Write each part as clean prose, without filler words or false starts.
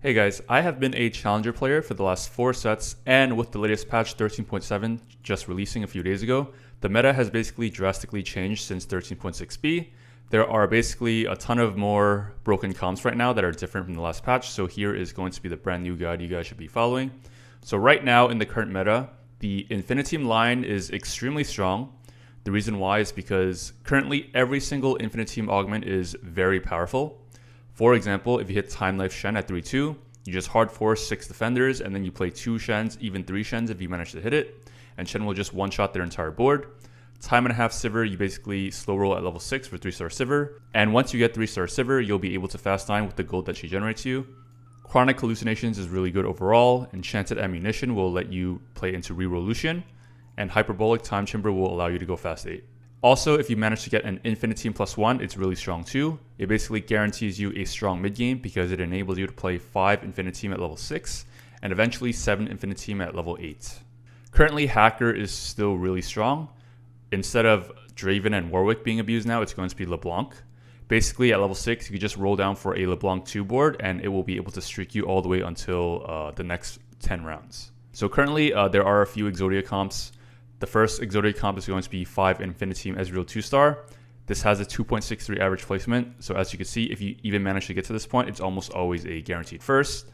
Hey guys, I have been a Challenger player for the last 4 sets, and with the latest patch 13.7 just releasing a few days ago, the meta has basically drastically changed since 13.6b. There are basically a ton of more broken comps right now that are different from the last patch, so here is going to be the brand new guide you guys should be following. So right now in the current meta, the INFINITEAM line is extremely strong. The reason why is because currently every single INFINITEAM augment is very powerful. For example, if you hit Time Life Shen at 3-2, you just hard force 6 defenders and then you play 2 Shens, even 3 Shens if you manage to hit it, and Shen will just one-shot their entire board. Time and a half SIVIR, you basically slow roll at level 6 for 3-star SIVIR, and once you get 3-star SIVIR, you'll be able to fast 9 with the gold that she generates you. Chronic Hallucinations is really good overall. Enchanted Ammunition will let you play into REROLL LUCIAN, and Hyperbolic Time Chamber will allow you to go fast 8. Also, if you manage to get an INFINITEAM +1, it's really strong too. It basically guarantees you a strong mid game because it enables you to play 5 INFINITEAM at level 6 and eventually 7 INFINITEAM at level 8. Currently, Hacker is still really strong. Instead of Draven and Warwick being abused now, it's going to be LeBlanc. Basically, at level 6, you can just roll down for a LeBlanc 2 board and it will be able to streak you all the way until the next 10 rounds. So currently, there are a few Exodia comps. The first Exodia comp is going to be 5 INFINITEAM EZREAL 2-star. This has a 2.63 average placement, so as you can see, if you even manage to get to this point, it's almost always a guaranteed first.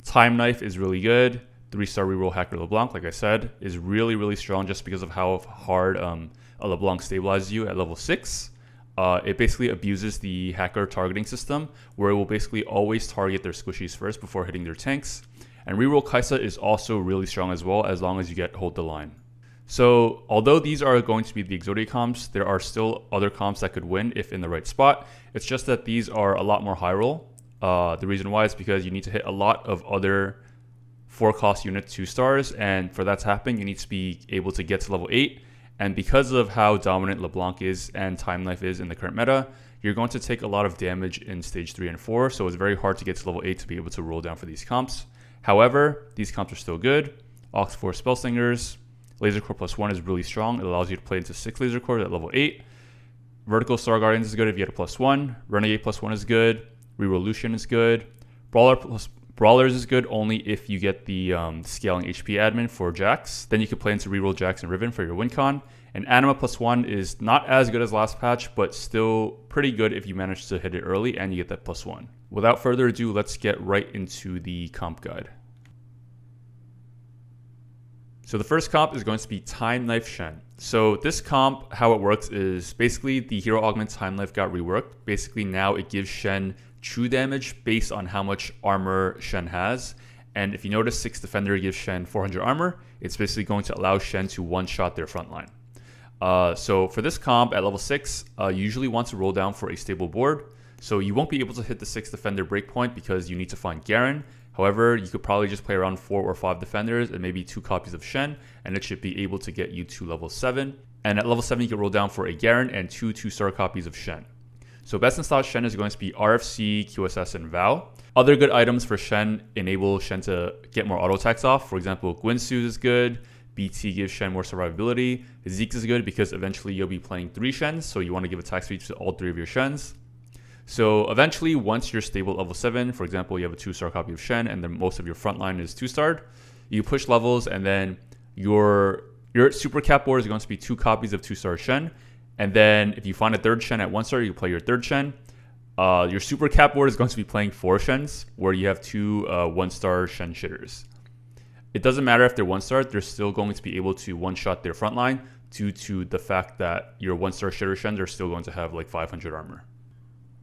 Time Knife is really good. 3-star reroll Hacker LeBlanc, like I said, is really strong just because of how hard a LeBlanc stabilizes you at level 6. It basically abuses the Hacker targeting system, where it will basically always target their squishies first before hitting their tanks. And reroll KAISA is also really strong as well, as long as you get hold the line. So although these are going to be the Exodia comps, there are still other comps that could win if in the right spot. It's just that these are a lot more high roll. The reason why is because you need to hit a lot of other 4-cost unit 2-stars, and for that to happen, you need to be able to get to level 8. And because of how dominant LeBlanc is and Time Life is in the current meta, you're going to take a lot of damage in stage 3 and 4, so it's very hard to get to level 8 to be able to roll down for these comps. However, these comps are still good. Ox 4 Spellslingers, LaserCorp +1 is really strong. It allows you to play into 6 LaserCorp at level 8. Vertical Star Guardians is good if you get a +1. Renegade +1 is good. REROLL LUCIAN is good. Brawlers is good only if you get the scaling HP admin for Jax. Then you can play into reroll Jax and Riven for your win con. And Anima +1 is not as good as last patch, but still pretty good if you manage to hit it early and you get that +1. Without further ado, let's get right into the comp guide. So the first comp is going to be Time Life Shen. So this comp, how it works is basically the hero augment Time Life got reworked. Basically now it gives Shen true damage based on how much armor Shen has. And if you notice 6 defender gives Shen 400 armor, it's basically going to allow Shen to one-shot their front line. So for this comp at level 6, you usually want to roll down for a stable board. So you won't be able to hit the 6 defender breakpoint because you need to find Garen. However, you could probably just play around 4 or 5 defenders and maybe 2 copies of Shen, and it should be able to get you to level 7. And at level 7, you can roll down for a Garen and 2 2-star copies of Shen. So best in slot Shen is going to be RFC, QSS, and Vow. Other good items for Shen enable Shen to get more auto attacks off. For example, Gwynsu's is good. BT gives Shen more survivability. Zeke's is good because eventually you'll be playing 3 Shens, so you want to give attack speed to all 3 of your Shens. So eventually, once you're stable at level 7, for example, you have a 2-star copy of Shen and then most of your front line is 2-starred, you push levels and then your super cap board is going to be 2 copies of 2-star Shen. And then if you find a 3rd Shen at 1-star, you play your 3rd Shen. Your super cap board is going to be playing 4 Shens where you have 2 1-star Shen shitters. It doesn't matter if they're 1-star, they're still going to be able to one-shot their front line due to the fact that your 1-star shitter Shens are still going to have like 500 armor.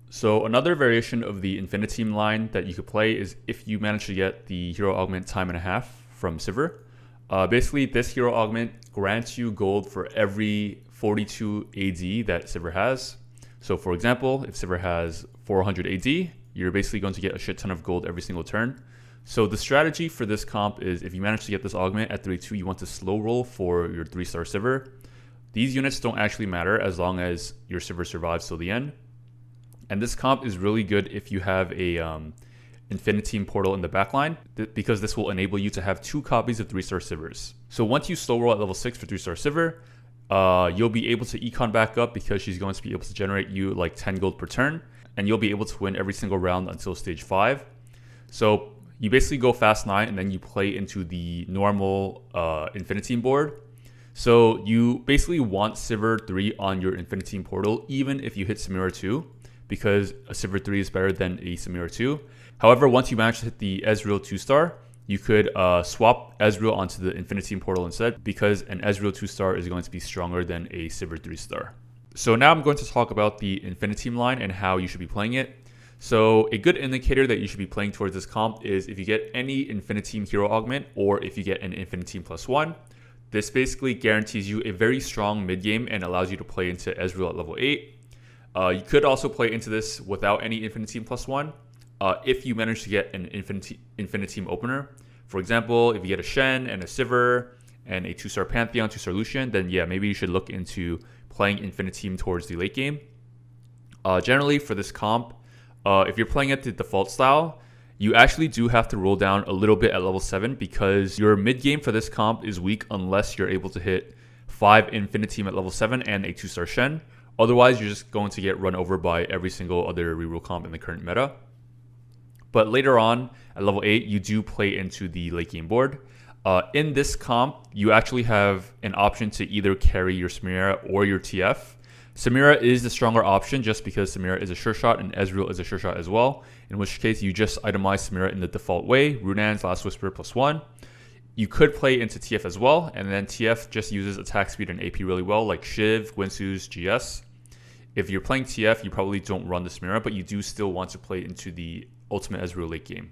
So another variation of the INFINITEAM line that you could play is if you manage to get the hero augment Time and a Half from SIVIR. Basically, this hero augment grants you gold for every 42 AD that SIVIR has. So for example, if SIVIR has 400 AD, you're basically going to get a shit ton of gold every single turn. So the strategy for this comp is if you manage to get this augment at 3-2, you want to slow roll for your 3-star SIVIR. These units don't actually matter as long as your SIVIR survives till the end. And this comp is really good if you have a INFINITEAM portal in the backline, because this will enable you to have 2 copies of 3-star SIVIRs. So once you slow roll at level 6 for 3-star SIVIR, you'll be able to econ back up because she's going to be able to generate you like 10 gold per turn, and you'll be able to win every single round until stage 5. So you basically go fast 9 and then you play into the normal INFINITEAM board. So you basically want SIVIR 3 on your INFINITEAM portal, even if you hit SAMIRA 2, because a SIVIR 3 is better than a SAMIRA 2. However, once you manage to hit the EZREAL 2-star, you could swap EZREAL onto the INFINITEAM portal instead, because an EZREAL 2-star is going to be stronger than a SIVIR 3-star. So now I'm going to talk about the INFINITEAM line and how you should be playing it. So a good indicator that you should be playing towards this comp is if you get any INFINITEAM hero augment or if you get an INFINITEAM +1. This basically guarantees you a very strong mid game and allows you to play into EZREAL at level 8. You could also play into this without any INFINITEAM +1 if you manage to get an INFINITEAM opener. For example, if you get a SHEN and a SIVIR and a 2-star Pantheon, 2-star Lucian, then yeah, maybe you should look into playing INFINITEAM towards the late game. Generally for this comp, if you're playing at the default style, you actually do have to roll down a little bit at level 7 because your mid game for this comp is weak unless you're able to hit 5 INFINITEAM at level 7 and a 2-star SHEN. Otherwise, you're just going to get run over by every single other reroll comp in the current meta. But later on, at level 8, you do play into the late game board. In this comp, you actually have an option to either carry your SAMIRA or your TF. SAMIRA is the stronger option just because SAMIRA is a sure shot and EZREAL is a sure shot as well, in which case you just itemize SAMIRA in the default way, Runaan's Last Whisper +1. You could play into TF as well, and then TF just uses attack speed and AP really well, like Shiv, Gwinsu's, GS. If you're playing TF, you probably don't run the SAMIRA, but you do still want to play into the ultimate EZREAL late game.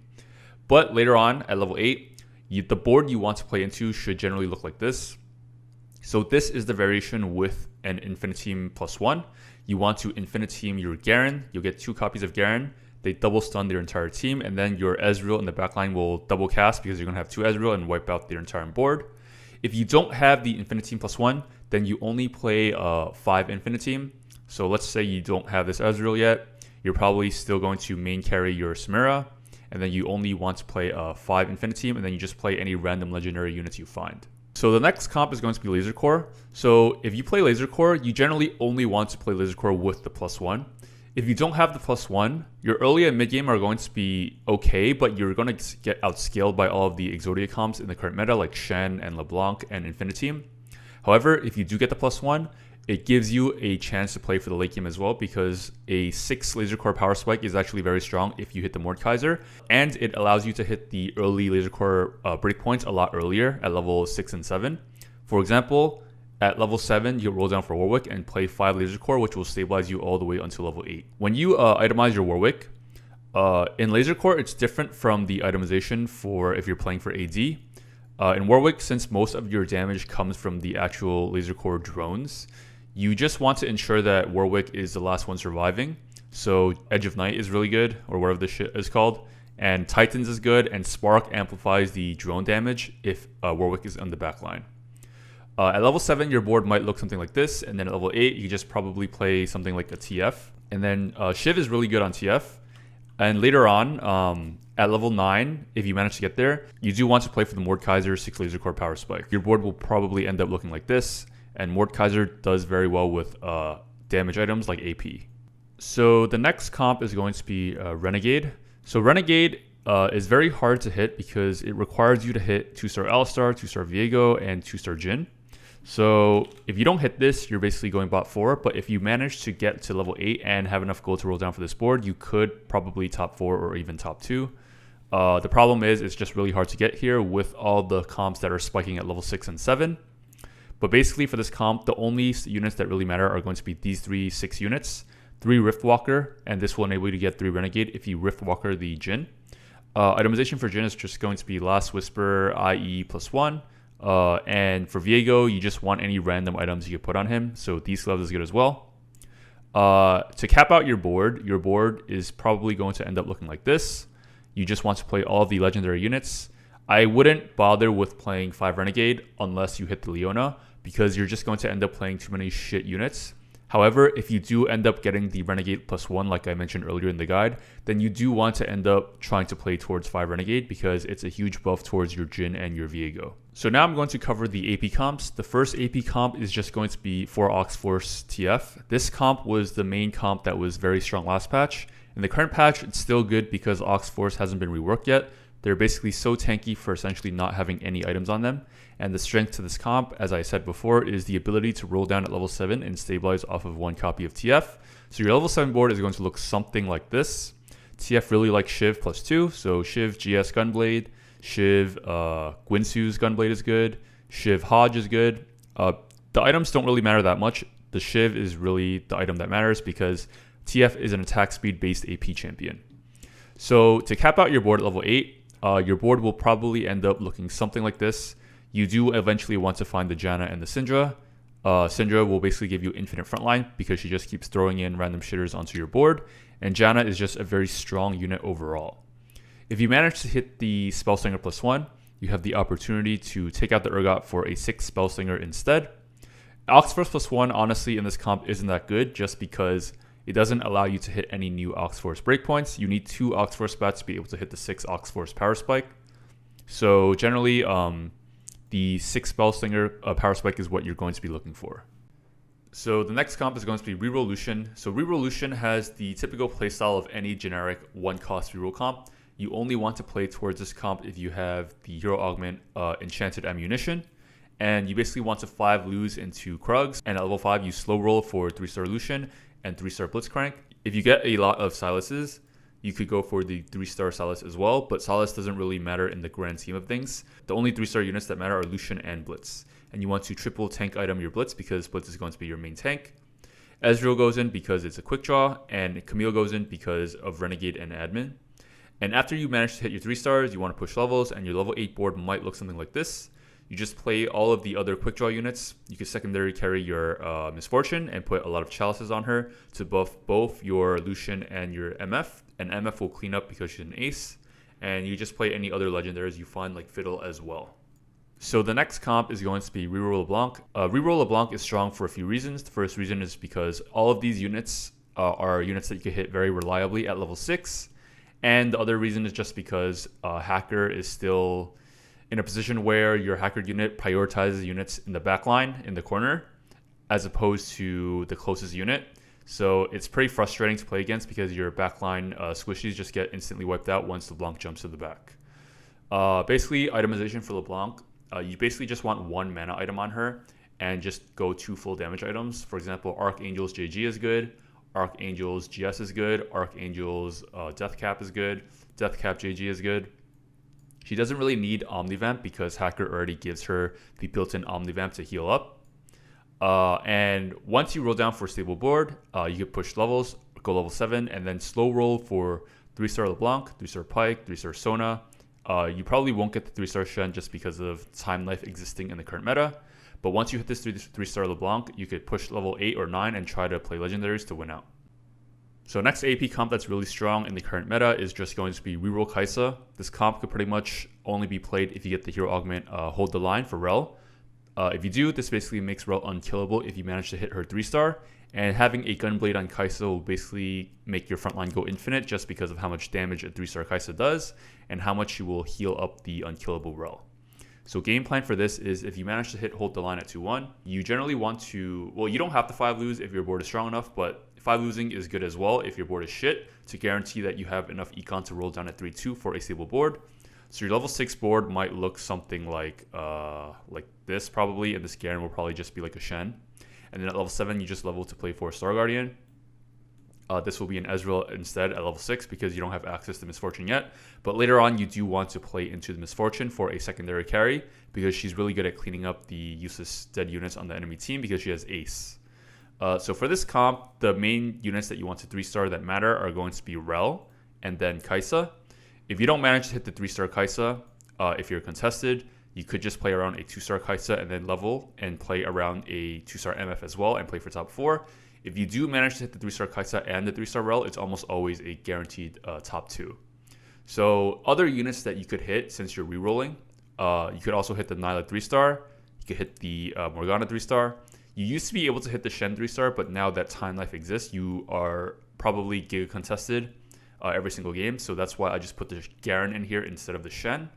But later on, at level 8, the board you want to play into should generally look like this. So this is the variation with an INFINITEAM +1. You want to INFINITEAM your Garen. You'll get 2 copies of Garen. They double stun their entire team, and then your EZREAL in the backline will double cast because you're going to have 2 EZREAL and wipe out their entire board. If you don't have the INFINITEAM +1, then you only play 5 INFINITEAM. So let's say you don't have this EZREAL yet. You're probably still going to main carry your SAMIRA, and then you only want to play 5 INFINITEAM, and then you just play any random legendary units you find. So the next comp is going to be LASERCORPS. So if you play LASERCORPS, you generally only want to play LASERCORPS with the +1. If you don't have the +1, your early and mid game are going to be okay, but you're going to get outscaled by all of the Exodia comps in the current meta, like SHEN and LeBlanc and INFINITEAM. However, if you do get the +1, it gives you a chance to play for the late game as well because a 6 LASERCORPS power spike is actually very strong if you hit the Mordekaiser, and it allows you to hit the early LASERCORPS breakpoints a lot earlier at level 6 and 7. For example, at level 7, you roll down for Warwick and play 5 LASERCORPS, which will stabilize you all the way until level 8. When you itemize your Warwick, in LASERCORPS, it's different from the itemization for if you're playing for AD. In Warwick, since most of your damage comes from the actual LASERCORPS drones, you just want to ensure that Warwick is the last one surviving. So Edge of Night is really good, or whatever this shit is called. And Titans is good, and Spark amplifies the drone damage if Warwick is on the backline. At level 7, your board might look something like this, and then at level 8, you just probably play something like a TF. And then Shiv is really good on TF. And later on, at level 9, if you manage to get there, you do want to play for the Mordekaiser 6 LASERCORPS power spike. Your board will probably end up looking like this. And Mordekaiser does very well with damage items like AP. So the next comp is going to be Renegade. So Renegade is very hard to hit because it requires you to hit 2-star Alistar, 2-star Viego, and 2-star JHIN. So if you don't hit this, you're basically going bot 4. But if you manage to get to level 8 and have enough gold to roll down for this board, you could probably top 4 or even top 2. The problem is it's just really hard to get here with all the comps that are spiking at level 6 and 7. But basically for this comp, the only units that really matter are going to be these 3 6 units, 3 Riftwalker, and this will enable you to get 3 Renegade if you Riftwalker the JHIN. Itemization for JHIN is just going to be Last Whisper, IE +1. And for Viego, you just want any random items you can put on him. So these gloves is good as well. To cap out your board is probably going to end up looking like this. You just want to play all of the legendary units. I wouldn't bother with playing 5 Renegade unless you hit the Leona, because you're just going to end up playing too many shit units. However, if you do end up getting the Renegade +1, like I mentioned earlier in the guide, then you do want to end up trying to play towards 5 Renegade because it's a huge buff towards your JHIN and your Viego. So now I'm going to cover the AP comps. The first AP comp is just going to be for Oxforce TF. This comp was the main comp that was very strong last patch. In the current patch, it's still good because Oxforce hasn't been reworked yet, They're basically so tanky for essentially not having any items on them. And the strength to this comp, as I said before, is the ability to roll down at level 7 and stabilize off of 1 copy of TF. So your level 7 board is going to look something like this. TF really likes Shiv +2, so Shiv GS Gunblade, Shiv Gwinsu's Gunblade is good, Shiv Hodge is good. The items don't really matter that much. The Shiv is really the item that matters because TF is an attack speed based AP champion. So to cap out your board at level 8, your board will probably end up looking something like this. You do eventually want to find the Janna and the Syndra. Syndra will basically give you infinite frontline because she just keeps throwing in random shitters onto your board. And Janna is just a very strong unit overall. If you manage to hit the Spellslinger +1, you have the opportunity to take out the Urgot for a 6 Spellslinger instead. Oxforce +1, honestly, in this comp isn't that good just because it doesn't allow you to hit any new Oxforce breakpoints. You need 2 Oxforce spats to be able to hit the 6 Oxforce Power Spike. So generally, the 6 Spellslinger Power Spike is what you're going to be looking for. So the next comp is going to be Reroll Lucian. So Reroll Lucian has the typical playstyle of any generic 1-cost reroll comp. You only want to play towards this comp if you have the Hero Augment Enchanted Ammunition. And you basically want to 5 lose into Krugs. And at level 5, you slow roll for 3-star Lucian and 3-star Blitzcrank. If you get a lot of Silas's, you could go for the 3-star Silas as well, but Silas doesn't really matter in the grand scheme of things. The only 3-star units that matter are Lucian and Blitz. And you want to triple tank item your Blitz because Blitz is going to be your main tank. EZREAL goes in because it's a quick draw, and Camille goes in because of Renegade and Admin. And after you manage to hit your 3 stars, you want to push levels, and your level 8 board might look something like this. You just play all of the other quick draw units. You can secondary carry your Misfortune and put a lot of chalices on her to buff both your Lucian and your MF. And MF will clean up because she's an ace. And you just play any other legendaries you find like Fiddle as well. So the next comp is going to be Reroll LeBlanc. Reroll LeBlanc is strong for a few reasons. The first reason is because all of these units are units that you can hit very reliably at level 6. And the other reason is just because Hacker is still in a position where your Hacker unit prioritizes units in the back line, in the corner, as opposed to the closest unit. So it's pretty frustrating to play against because your backline squishies just get instantly wiped out once LeBlanc jumps to the back. Basically, itemization for LeBlanc, you basically just want 1 mana item on her and just go 2 full damage items. For example, Archangel's JG is good, Archangel's GS is good, Archangel's Deathcap is good, Deathcap JG is good. She doesn't really need Omnivamp because Hacker already gives her the built-in Omnivamp to heal up. And once you roll down for a stable board, you can push levels, go level 7, and then slow roll for 3-star LeBlanc, 3-star Pike, 3-star Sona. You probably won't get the 3-star Shen just because of time life existing in the current meta. But once you hit this 3-star LeBlanc, you could push level 8 or 9 and try to play legendaries to win out. So next AP comp that's really strong in the current meta is just going to be Reroll KAISA. This comp could pretty much only be played if you get the Hero Augment Hold the Line for Rel. If you do, this basically makes Rel unkillable if you manage to hit her 3-star. And having a Gunblade on KAISA will basically make your frontline go infinite just because of how much damage a 3-star KAISA does and how much she will heal up the unkillable Rel. So game plan for this is if you manage to hit Hold the Line at 2-1, you generally want to, well, you don't have to 5 lose if your board is strong enough, but 5 losing is good as well if your board is shit to guarantee that you have enough econ to roll down at 3-2 for a stable board. So your level 6 board might look something like this probably, and this Garen will probably just be like a Shen. And then at level 7, you just level to play for Star Guardian. This will be an EZREAL instead at level 6 because you don't have access to Misfortune yet. But later on, you do want to play into the Misfortune for a secondary carry because she's really good at cleaning up the useless dead units on the enemy team because she has Ace. So for this comp, the main units that you want to 3-star that matter are going to be Rel and then KAISA. If you don't manage to hit the 3-star KAISA, if you're contested, you could just play around a 2-star KAISA and then level and play around a 2-star MF as well and play for top 4. If you do manage to hit the 3-star KAISA and the 3-star Rel, it's almost always a guaranteed top 2. So other units that you could hit since you're rerolling, you could also hit the Nyla 3-star. You could hit the Morgana 3-star. You used to be able to hit the Shen 3-star, but now that time life exists, you are probably Giga contested every single game. So that's why I just put the Garen in here instead of the Shen.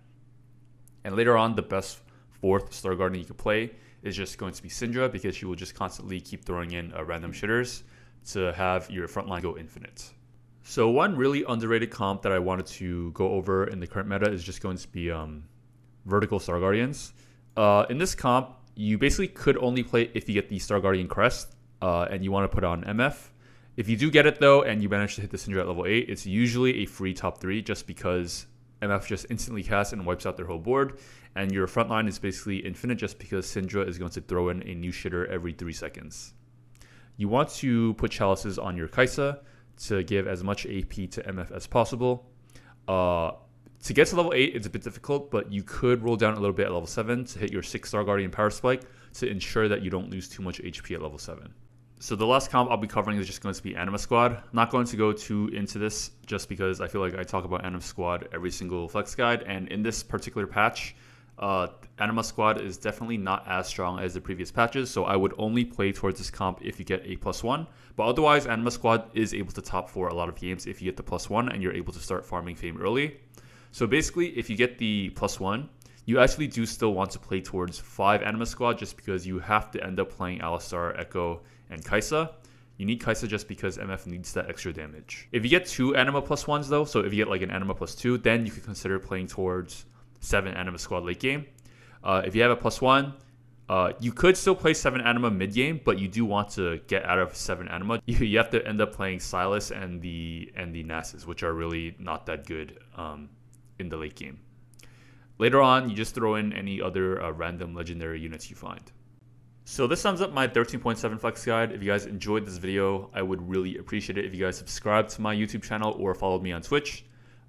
And later on, the best 4th Star Guardian you could play is just going to be Syndra because she will just constantly keep throwing in random shitters to have your frontline go infinite. So one really underrated comp that I wanted to go over in the current meta is just going to be Vertical Star Guardians. In this comp, you basically could only play if you get the Star Guardian crest and you want to put on MF. If you do get it though and you manage to hit the Syndra at level 8, it's usually a free top 3 just because MF just instantly casts and wipes out their whole board, and your front line is basically infinite just because Syndra is going to throw in a new shitter every 3 seconds. You want to put chalices on your Kaisa to give as much AP to MF as possible. To get to level 8, it's a bit difficult, but you could roll down a little bit at level 7 to hit your 6 Star Guardian Power Spike to ensure that you don't lose too much HP at level 7. So the last comp I'll be covering is just going to be Anima Squad. I'm not going to go too into this just because I feel like I talk about Anima Squad every single flex guide, and in this particular patch, Anima Squad is definitely not as strong as the previous patches, so I would only play towards this comp if you get a +1. But otherwise, Anima Squad is able to top 4 a lot of games if you get the +1 and you're able to start farming fame early. So basically, if you get the +1, you actually do still want to play towards 5 Anima Squad just because you have to end up playing Alistar, Echo, and Kaisa. You need Kaisa just because MF needs that extra damage. If you get 2 Anima +1s though, so if you get like an Anima +2, then you could consider playing towards 7 Anima Squad late game. If you have a +1, you could still play 7 Anima mid game, but you do want to get out of 7 Anima. You have to end up playing Silas and the Nasus, which are really not that good in the late game. Later on, you just throw in any other random legendary units you find. So this sums up my 13.7 flex guide. If you guys enjoyed this video, I would really appreciate it if you guys subscribe to my YouTube channel or followed me on Twitch.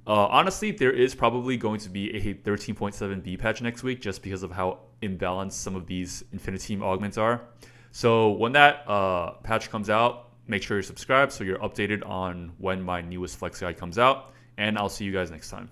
Honestly, there is probably going to be a 13.7B patch next week just because of how imbalanced some of these INFINITEAM augments are. So when that patch comes out, make sure you're subscribed so you're updated on when my newest flex guide comes out, and I'll see you guys next time.